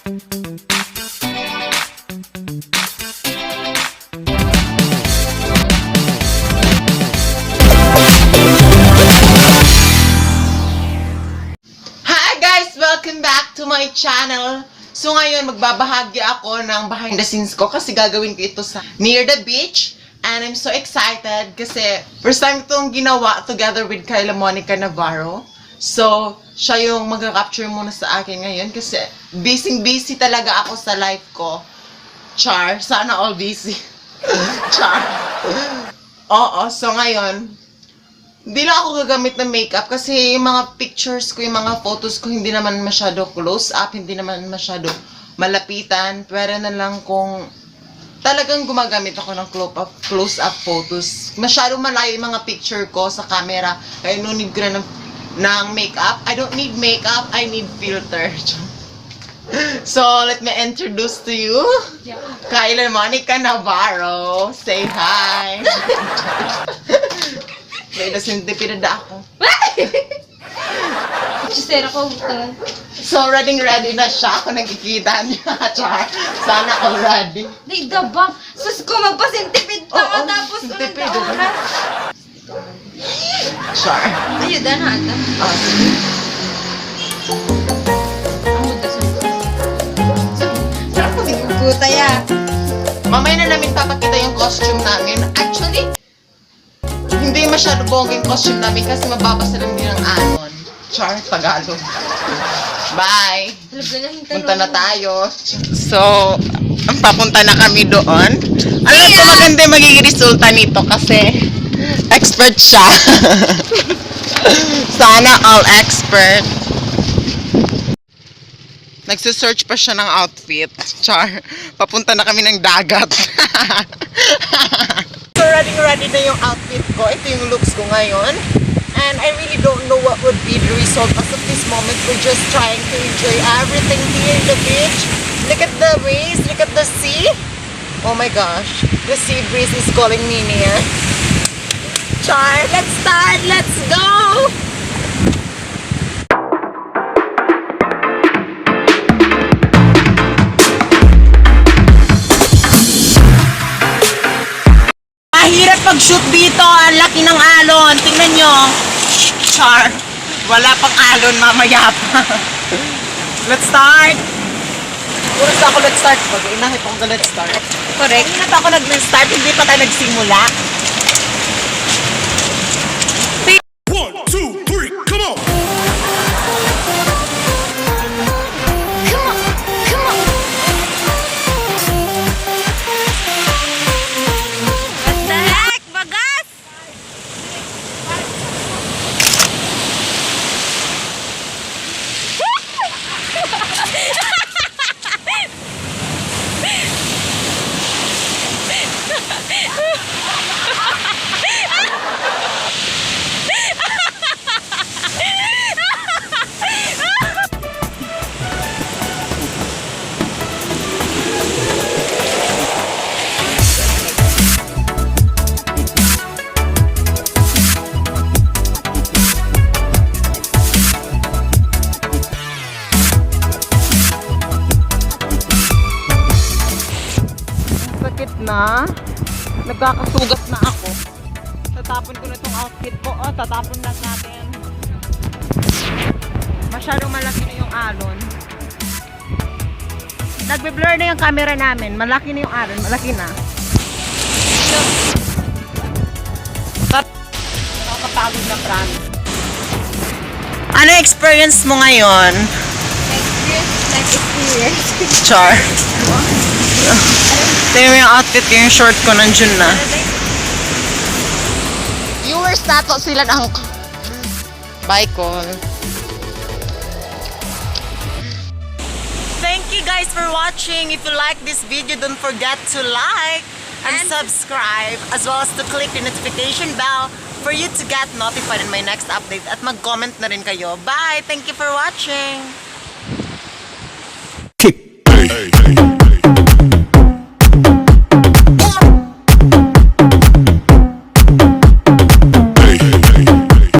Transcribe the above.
Welcome back to my channel. So ngayon magbabahagi ako ng behind the scenes ko kasi gagawin ko ito sa near the beach. And I'm so excited kasi first time itong ginawa together with Kyla Monica Navarro. So siya yung mag-capture muna sa akin ngayon kasi busy talaga ako sa life ko. Char, sana all busy. Char. Oo, so ngayon hindi lang ako gagamit ng makeup kasi yung mga pictures ko, yung mga photos ko hindi naman masyado close up, hindi naman masyado malapitan. Pero na lang kung talagang gumagamit ako ng close up photos. Masyado malayo yung mga picture ko sa camera. Kaya no need ko na ng makeup. I don't need makeup, I need filter. So, let me introduce to you Kyla Monica Navarro. Say hi. May nasintipid na ako. Sisera ko. So, ready na siya. Kung nakikita niya. Char. Sana all ready. Di ba? Sus ko, magpasintipid pa ka tapos sintipid. unang oras. Char. Ayuda na ata. Sarap ko biguguta ya. Mamaya na namin papakita yung costume namin. Actually, hindi masyado bongga yung costume namin kasi mababasa lang din ang alon. Char, Tagalog. Bye! Punta na tayo. So, papunta na kami doon. Alam ko maganda yung magiging resulta nito kasi expert siya. Sana all expert. Nagsisearch pa siya ng outfit. Char, papunta na kami ng dagat. So, ready na yung outfit ko. Ito yung looks ko ngayon. And I really don't know what would be the result. As of this moment, we're just trying to enjoy everything here in the beach. Look at the waves. Look at the sea. Oh my gosh. The sea breeze is calling me near. Char, let's start. Let's go. Mahirap pag-shoot dito. Ang laki ng alon. Tingnan nyo. Char. Wala pang alon. Mamaya pa. Let's start. Oras ako let's start. Pag-inahin pa ako let's start. Correct. Hindi na pa ako nag-start. Hindi pa tayo nagsimula. 1, 2, 3, come on! Na nagkakasugat na ako. Tatapon ko na itong outfit ko. Tatapon lang natin. Masyadong malaki na yung alon. Nagbe-blur na yung camera namin. Malaki na yung alon. Malaki na. Nakakapagod na promise. Ano experience mo ngayon? Experience. Char. Tingnan mo yung outfit ko, yung short ko nandiyan na. Viewers nato sila ng bye call. Thank you guys for watching. If you like this video, don't forget to like and subscribe as well as to click the notification bell for you to get notified in my next update. At mag-comment na rin kayo. Bye! Thank you for watching! Hey, hey.